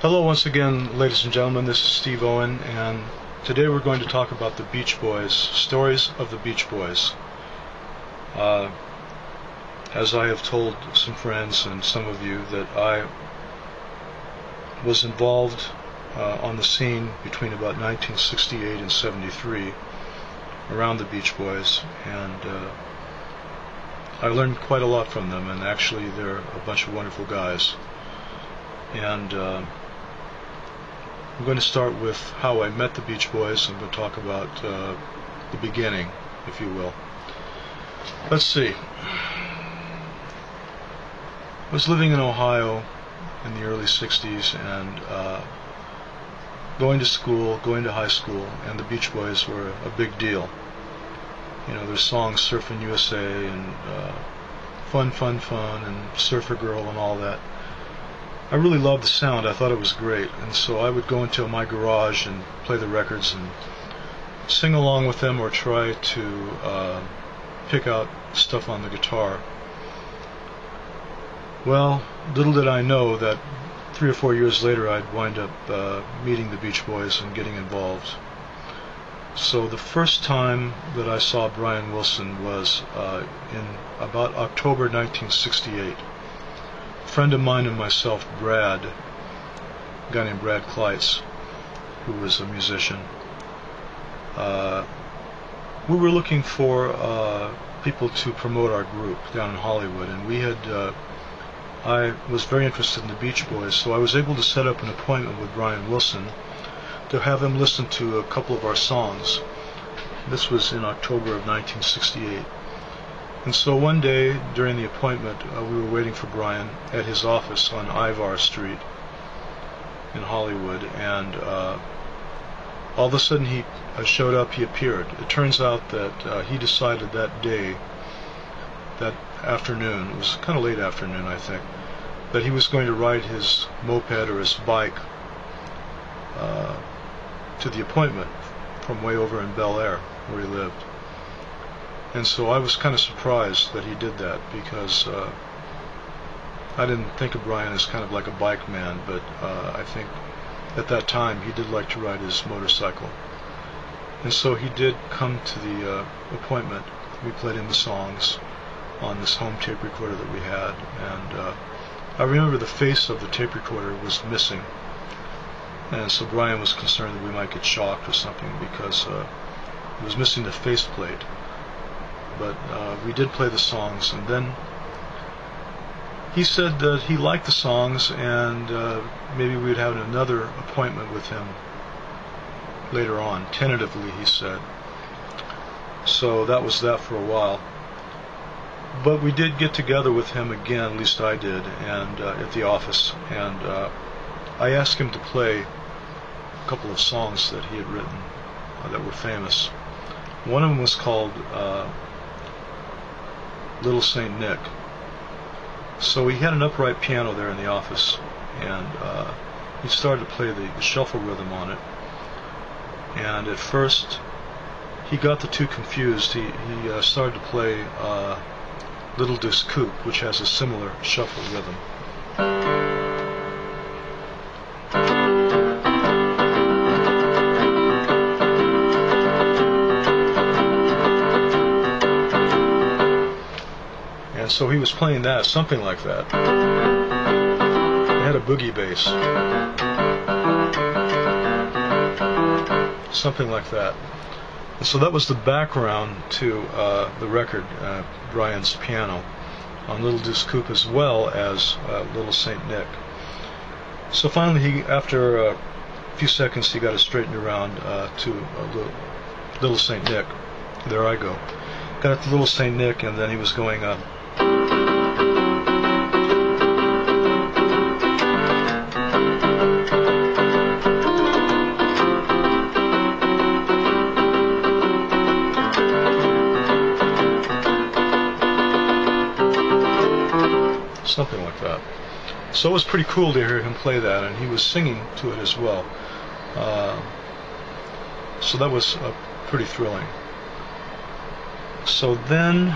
Hello once again, ladies and gentlemen, this is Steve Owen, and today we're going to talk about the Beach Boys, stories of the Beach Boys. As I have told some friends and some of you, that I was involved on the scene between about 1968 and 73 around the Beach Boys, and I learned quite a lot from them, and actually they're a bunch of wonderful guys. And I'm going to start with how I met the Beach Boys. I'm going to talk about the beginning, if you will. Let's see. I was living in Ohio in the early 60s and going to school, going to high school, and the Beach Boys were a big deal. You know, their songs Surfin' USA and Fun, Fun, Fun and Surfer Girl and all that. I really loved the sound. I thought it was great, and so I would go into my garage and play the records and sing along with them or try to pick out stuff on the guitar. Well, little did I know that 3 or 4 years later I'd wind up meeting the Beach Boys and getting involved. So the first time that I saw Brian Wilson was in about October 1968. A friend of mine and myself, Brad, a guy named Brad Kleitz, who was a musician, we were looking for people to promote our group down in Hollywood, and we had I was very interested in the Beach Boys, so I was able to set up an appointment with Brian Wilson to have him listen to a couple of our songs. This was in October of 1968. And so one day during the appointment, we were waiting for Brian at his office on Ivar Street in Hollywood, and all of a sudden he showed up, he appeared. It turns out that he decided that day, that afternoon, it was kind of late afternoon I think, that he was going to ride his moped or his bike to the appointment from way over in Bel Air where he lived. And so I was kind of surprised that he did that, because I didn't think of Brian as kind of like a bike man, but I think at that time he did like to ride his motorcycle. And so he did come to the appointment. We played him the songs on this home tape recorder that we had, and I remember the face of the tape recorder was missing, and so Brian was concerned that we might get shocked or something, because it was missing the faceplate. But we did play the songs, and then he said that he liked the songs, and maybe we'd have another appointment with him later on, tentatively, he said. So that was that for a while. But we did get together with him again, at least I did, and at the office, and I asked him to play a couple of songs that he had written that were famous. One of them was called Little Saint Nick. So he had an upright piano there in the office, and he started to play the shuffle rhythm on it, and at first he got the two confused. He started to play Little Deuce Coupe, which has a similar shuffle rhythm. And so he was playing that, something like that. It had a boogie bass. Something like that. And so that was the background to the record, Brian's piano, on Little Deuce Coupe as well as Little Saint Nick. So finally, after a few seconds, he got it straightened around to Little Saint Nick. There I go. Got it to Little Saint Nick, and then he was going something like that. So it was pretty cool to hear him play that, and he was singing to it as well. So that was pretty thrilling. So then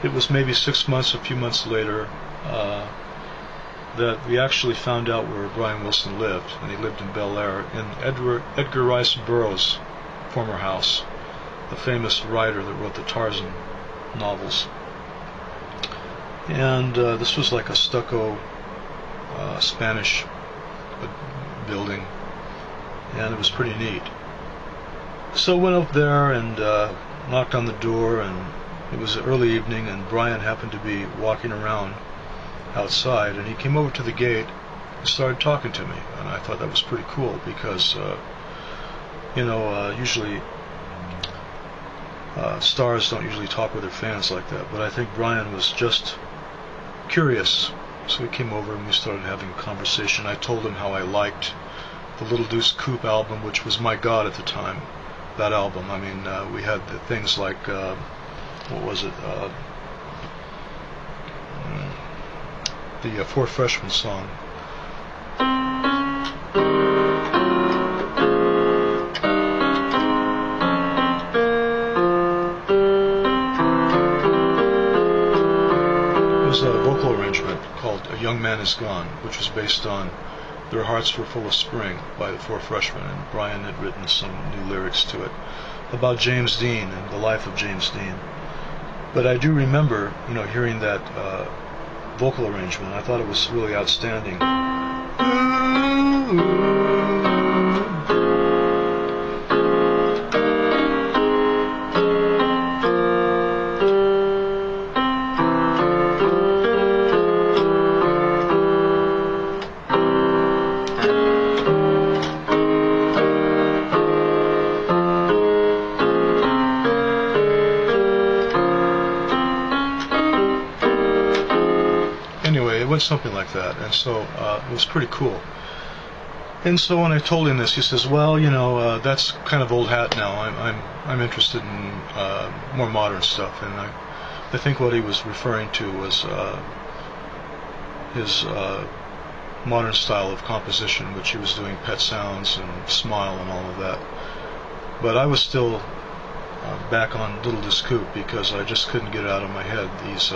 it was maybe 6 months, a few months later, that we actually found out where Brian Wilson lived, and he lived in Bel Air, in Edgar Rice Burroughs' former house, the famous writer that wrote the Tarzan novels. And this was like a stucco Spanish building, and it was pretty neat. So I went up there and knocked on the door, and it was early evening, and Brian happened to be walking around outside, and he came over to the gate and started talking to me, and I thought that was pretty cool because usually stars don't usually talk with their fans like that, but I think Brian was just curious, so he came over and we started having a conversation. I told him how I liked the Little Deuce Coupe album, which was my god at the time. That album, I mean, we had the things like what was it, the Four Freshmen song. It was a vocal arrangement called A Young Man Is Gone, which was based on Their Hearts Were Full of Spring by the Four Freshmen, and Brian had written some new lyrics to it about James Dean and the life of James Dean. But I do remember, hearing that vocal arrangement. I thought it was really outstanding. Anyway, it went something like that, and so it was pretty cool. And so when I told him this, he says, "Well, that's kind of old hat now. I'm interested in more modern stuff." And I think what he was referring to was his modern style of composition, which he was doing Pet Sounds and Smile and all of that. But I was still back on Little Deuce Coupe because I just couldn't get it out of my head these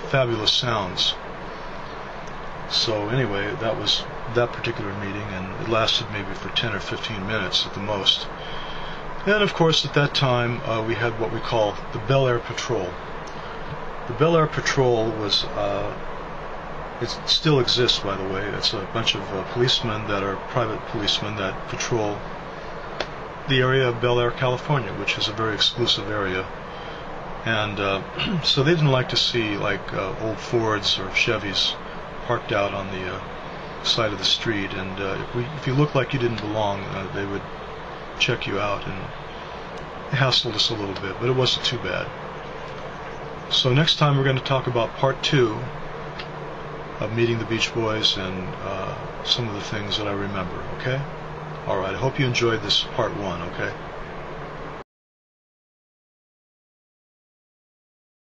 fabulous sounds. So anyway, that was that particular meeting, and it lasted maybe for 10 or 15 minutes at the most. And of course, at that time, we had what we call the Bel Air Patrol. The Bel Air Patrol was, it still exists, by the way. It's a bunch of policemen that are private policemen that patrol the area of Bel Air, California, which is a very exclusive area. And so they didn't like to see like old Fords or Chevys parked out on the side of the street, and if you looked like you didn't belong, they would check you out, and it hassled us a little bit, but it wasn't too bad. So next time we're going to talk about part 2 of meeting the Beach Boys and some of the things that I remember, okay? Alright, I hope you enjoyed this part 1, okay?